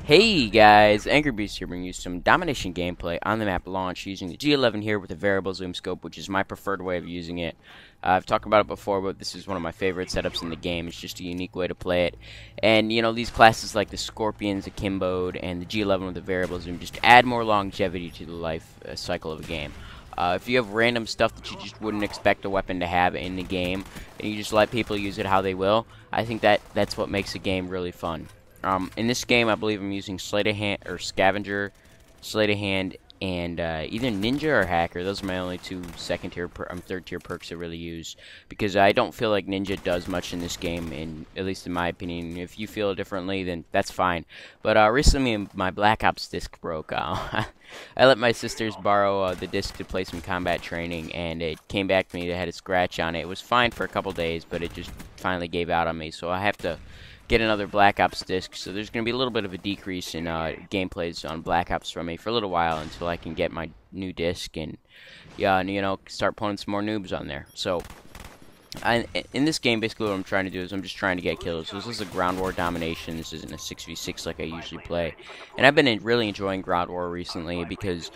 Hey guys, Angry Beast here bringing you some domination gameplay on the map launch using the G11 here with a variable zoom scope, which is my preferred way of using it. I've talked about it before, but this is one of my favorite setups in the game. It's just a unique way to play it. And, you know, these classes like the Scorpions, the Kimboed, and the G11 with the variable zoom just add more longevity to the life cycle of a game. If you have random stuff that you just wouldn't expect a weapon to have in the game, and you just let people use it how they will, I think that's what makes a game really fun. In this game, I believe I'm using Sleight of Hand or Scavenger, Sleight of Hand, and either Ninja or Hacker. Those are my only two third tier perks I really use, because I don't feel like Ninja does much in this game, at least in my opinion. If you feel differently, then that's fine. But recently, my Black Ops disc broke. I let my sisters borrow the disc to play some combat training, and it came back to me. It had a scratch on it. It was fine for a couple days, but it just finally gave out on me. So I have to get another Black Ops disc, so there's going to be a little bit of a decrease in gameplays on Black Ops from me for a little while until I can get my new disc and, yeah, and, you know, start putting some more noobs on there. So, in this game, basically what I'm trying to do is I'm just trying to get kills. So this is a ground war domination. This isn't a 6v6 like I usually play. And I've been really enjoying ground war recently because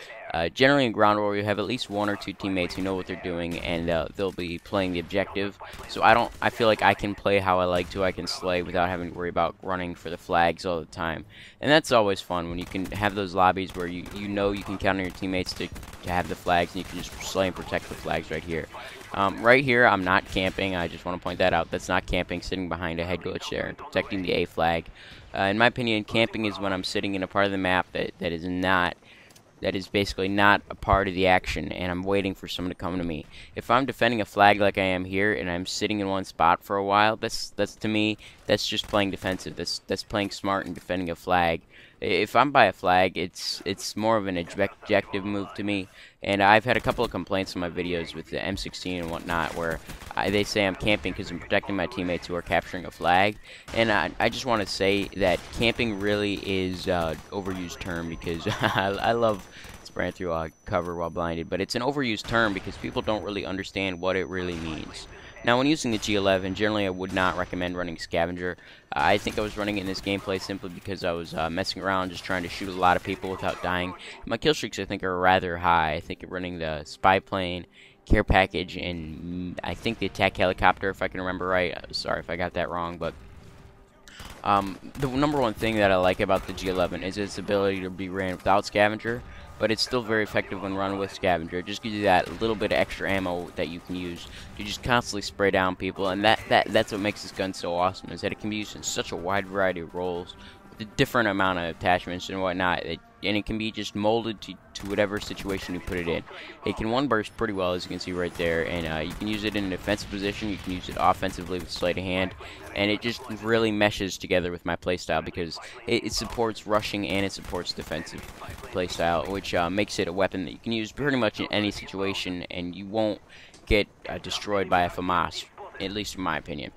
generally in ground war you have at least one or two teammates who know what they're doing, and they'll be playing the objective. So I feel like I can play how I like to. I can slay without having to worry about running for the flags all the time. And that's always fun when you can have those lobbies where you know you can count on your teammates to have the flags, and you can just slay and protect the flags right here. Right here, I'm not camping. I just want to point that out. That's not camping, sitting behind a head glitch there and protecting the A flag. In my opinion, camping is when I'm sitting in a part of the map that is basically not a part of the action, and I'm waiting for someone to come to me. If I'm defending a flag like I am here, and I'm sitting in one spot for a while, that's to me, that's just playing defensive. That's playing smart and defending a flag. If I'm by a flag, it's more of an objective move to me. And I've had a couple of complaints in my videos with the M16 and whatnot, where they say I'm camping because I'm protecting my teammates who are capturing a flag. And I just want to say that camping really is an overused term, because I love spraying through cover while blinded, but it's an overused term because people don't really understand what it really means. Now, when using the G11, generally I would not recommend running Scavenger. I think I was running it in this gameplay simply because I was messing around, just trying to shoot a lot of people without dying. My kill streaks, I think, are rather high. I think running the spy plane, care package, and I think the attack helicopter, if I can remember right. Sorry if I got that wrong, but the number one thing that I like about the G11 is its ability to be ran without Scavenger, but it's still very effective when run with Scavenger. It just gives you that little bit of extra ammo that you can use to just constantly spray down people, and that's what makes this gun so awesome, is that it can be used in such a wide variety of roles, with a different amount of attachments and whatnot, and it can be just molded to whatever situation you put it in. It can one burst pretty well, as you can see right there, and you can use it in a defensive position, you can use it offensively with sleight of hand, and it just really meshes together with my playstyle because it supports rushing and it supports defensive playstyle, which makes it a weapon that you can use pretty much in any situation, and you won't get destroyed by a FAMAS, at least in my opinion.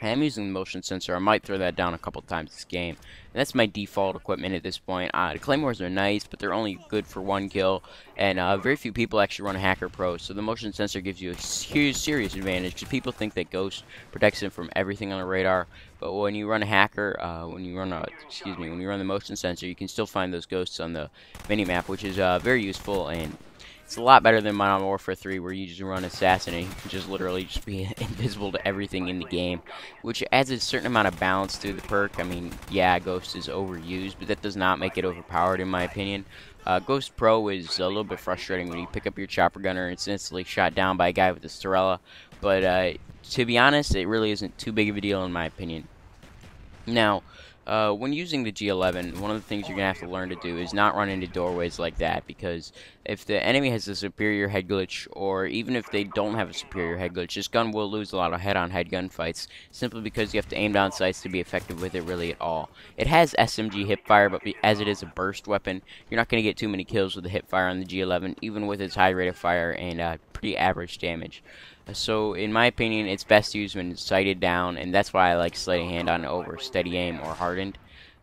I'm using the motion sensor. I might throw that down a couple times this game. And that's my default equipment at this point. The Claymores are nice, but they're only good for one kill. And very few people actually run Hacker Pro. So the motion sensor gives you a serious advantage, because people think that Ghost protects them from everything on the radar. But when you run a Hacker, when you run the motion sensor, you can still find those ghosts on the minimap, which is very useful, and it's a lot better than Modern Warfare 3, where you just run Assassin and you can just literally just be invisible to everything in the game, which adds a certain amount of balance to the perk. I mean, yeah, Ghost is overused, but that does not make it overpowered in my opinion. Ghost Pro is a little bit frustrating when you pick up your chopper gunner and it's instantly shot down by a guy with a Storella, but to be honest, it really isn't too big of a deal in my opinion. Now, when using the G11, one of the things you're going to have to learn to do is not run into doorways like that, because if the enemy has a superior head glitch, or even if they don't have a superior head glitch, this gun will lose a lot of head-on-head gunfights, simply because you have to aim down sights to be effective with it really at all. It has SMG hipfire, but as it is a burst weapon, you're not going to get too many kills with the hipfire on the G11, even with its high rate of fire and pretty average damage. So, in my opinion, it's best used when it's sighted down, and that's why I like sleight of hand on over steady aim or hardened,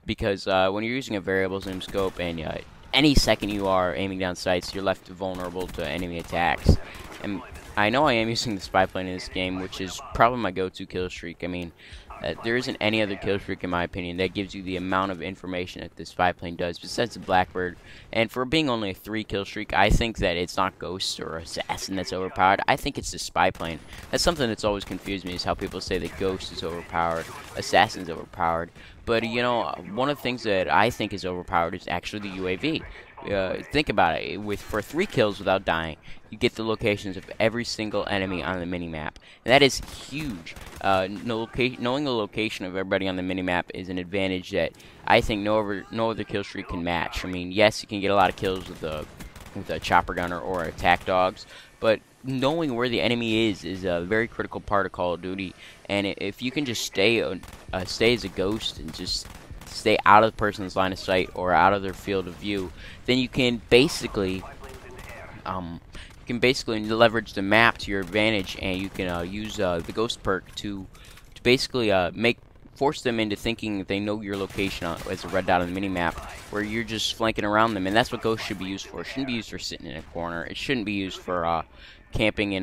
because when you're using a variable zoom scope and any second you are aiming down sights, you're left vulnerable to enemy attacks. And I know I am using the spy plane in this game, which is probably my go-to kill streak. I mean, There isn't any other kill streak, in my opinion, that gives you the amount of information that this spy plane does, besides the Blackbird. And for being only a 3 kill streak, I think that it's not Ghost or Assassin that's overpowered. I think it's the spy plane. That's something that's always confused me, is how people say that Ghost is overpowered, Assassin's overpowered. But, you know, one of the things that I think is overpowered is actually the UAV. Think about it. For 3 kills without dying, you get the locations of every single enemy on the minimap, and that is huge. Knowing the location of everybody on the minimap is an advantage that I think no other kill streak can match. I mean, yes, you can get a lot of kills with a chopper gunner or attack dogs, but knowing where the enemy is a very critical part of Call of Duty. And if you can just stay as a ghost and just stay out of the person's line of sight or out of their field of view, then you can basically leverage the map to your advantage, and you can use the ghost perk to basically force them into thinking that they know your location as a red dot on the minimap, where you're just flanking around them. And that's what ghost should be used for. It shouldn't be used for sitting in a corner. It shouldn't be used for camping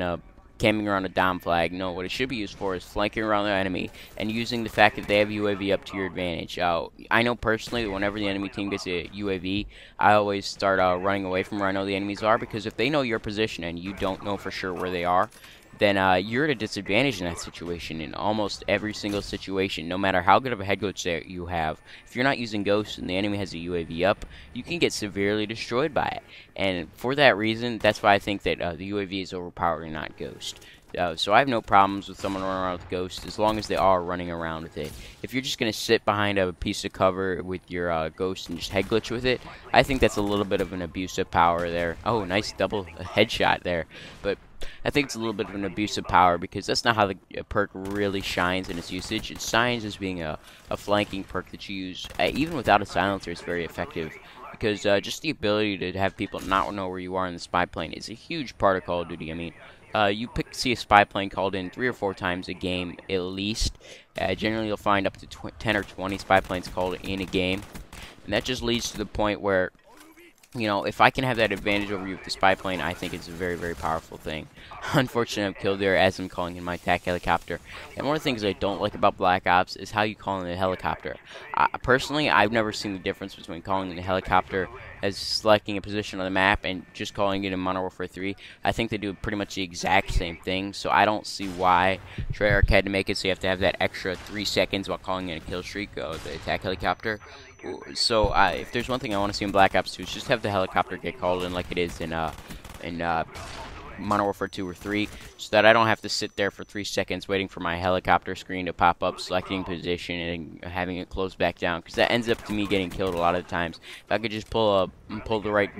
around a dom flag. No, what it should be used for is flanking around the enemy and using the fact that they have UAV up to your advantage. I know personally that whenever the enemy team gets a UAV, I always start running away from where I know the enemies are, because if they know your position and you don't know for sure where they are, then you're at a disadvantage in that situation, in almost every single situation. No matter how good of a head coach that you have, if you're not using Ghost and the enemy has a UAV up, you can get severely destroyed by it. And for that reason, that's why I think that the UAV is overpowered and not Ghost. So I have no problems with someone running around with Ghost, as long as they are running around with it. If you're just going to sit behind a piece of cover with your Ghost and just head glitch with it, I think that's a little bit of an abuse of power there. Oh, nice double headshot there. But I think it's a little bit of an abuse of power, because that's not how the perk really shines in its usage. It shines as being a flanking perk that you use. Even without a silencer, it's very effective, because just the ability to have people not know where you are in the spy plane is a huge part of Call of Duty. I mean, you see a spy plane called in 3 or 4 times a game at least. Generally, you'll find up to 10 or 20 spy planes called in a game, and that just leads to the point where, you know, if I can have that advantage over you with the spy plane, I think it's a very, very powerful thing. Unfortunately, I'm killed there as I'm calling in my attack helicopter. And one of the things I don't like about Black Ops is how you call in a helicopter. Personally, I've never seen the difference between calling in a helicopter as selecting a position on the map and just calling it in Modern Warfare 3. I think they do pretty much the exact same thing, so I don't see why Treyarch had to make it so you have to have that extra 3 seconds while calling in a kill streak of the attack helicopter. So if there's one thing I want to see in Black Ops 2, is just have the helicopter get called in like it is in Modern Warfare 2 or 3, so that I don't have to sit there for 3 seconds waiting for my helicopter screen to pop up, selecting position, and having it close back down, because that ends up to me getting killed a lot of the times. If I could just pull the right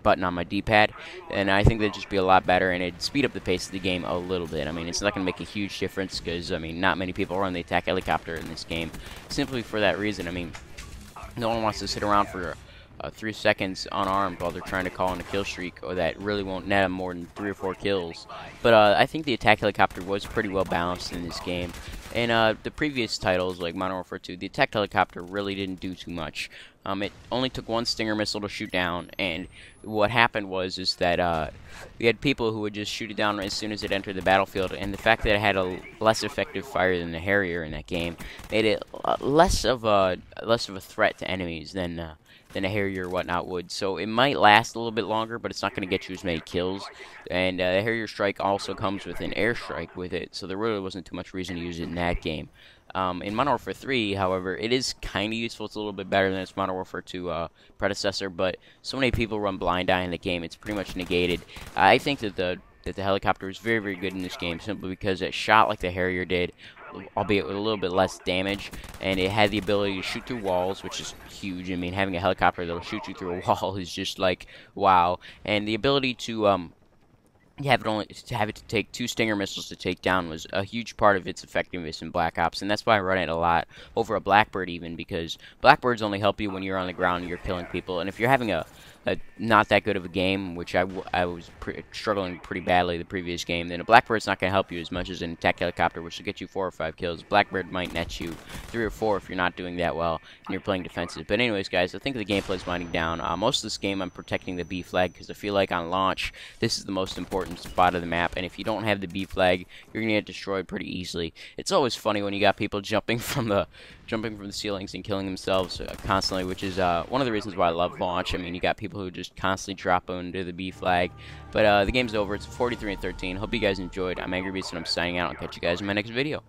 button on my D-pad, and I think that'd just be a lot better, and it'd speed up the pace of the game a little bit. I mean, it's not going to make a huge difference, because, I mean, not many people run the attack helicopter in this game, simply for that reason. I mean, no one wants to sit around for 3 seconds unarmed while they're trying to call in a kill streak, or that really won't net them more than 3 or 4 kills. But I think the attack helicopter was pretty well balanced in this game. In the previous titles, like Modern Warfare 2, the attack helicopter really didn't do too much. It only took 1 Stinger missile to shoot down, and what happened was that we had people who would just shoot it down as soon as it entered the battlefield, and the fact that it had a less effective fire than the Harrier in that game made it less of a threat to enemies than a Harrier or whatnot would. So it might last a little bit longer, but it's not going to get you as many kills. And the Harrier strike also comes with an airstrike with it, so there really wasn't too much reason to use it in that game. In Modern Warfare 3, however, it is kind of useful. It's a little bit better than its Modern Warfare 2 predecessor, but so many people run blind eye in the game, it's pretty much negated. I think that the helicopter is very, very good in this game, simply because it shot like the Harrier did, albeit with a little bit less damage, and it had the ability to shoot through walls, which is huge. I mean, having a helicopter that'll shoot you through a wall is just like, wow. And the ability to have it to take 2 Stinger missiles to take down was a huge part of its effectiveness in Black Ops, and that's why I run it a lot over a Blackbird, even, because Blackbirds only help you when you're on the ground and you're killing people. And if you're having a not that good of a game, which I was struggling pretty badly the previous game. Then a Blackbird's not going to help you as much as an attack helicopter, which will get you 4 or 5 kills. Blackbird might net you 3 or 4 if you're not doing that well and you're playing defensive. But anyways, guys, I think the gameplay's winding down. Most of this game I'm protecting the B flag because I feel like on launch this is the most important spot of the map, and if you don't have the B flag, you're going to get destroyed pretty easily. It's always funny when you got people jumping from the ceilings and killing themselves constantly, which is one of the reasons why I love launch. I mean, you got people who just constantly drop into the B flag. But the game's over. It's 43-13. Hope you guys enjoyed. I'm Angry Beast, and I'm signing out. I'll catch you guys in my next video.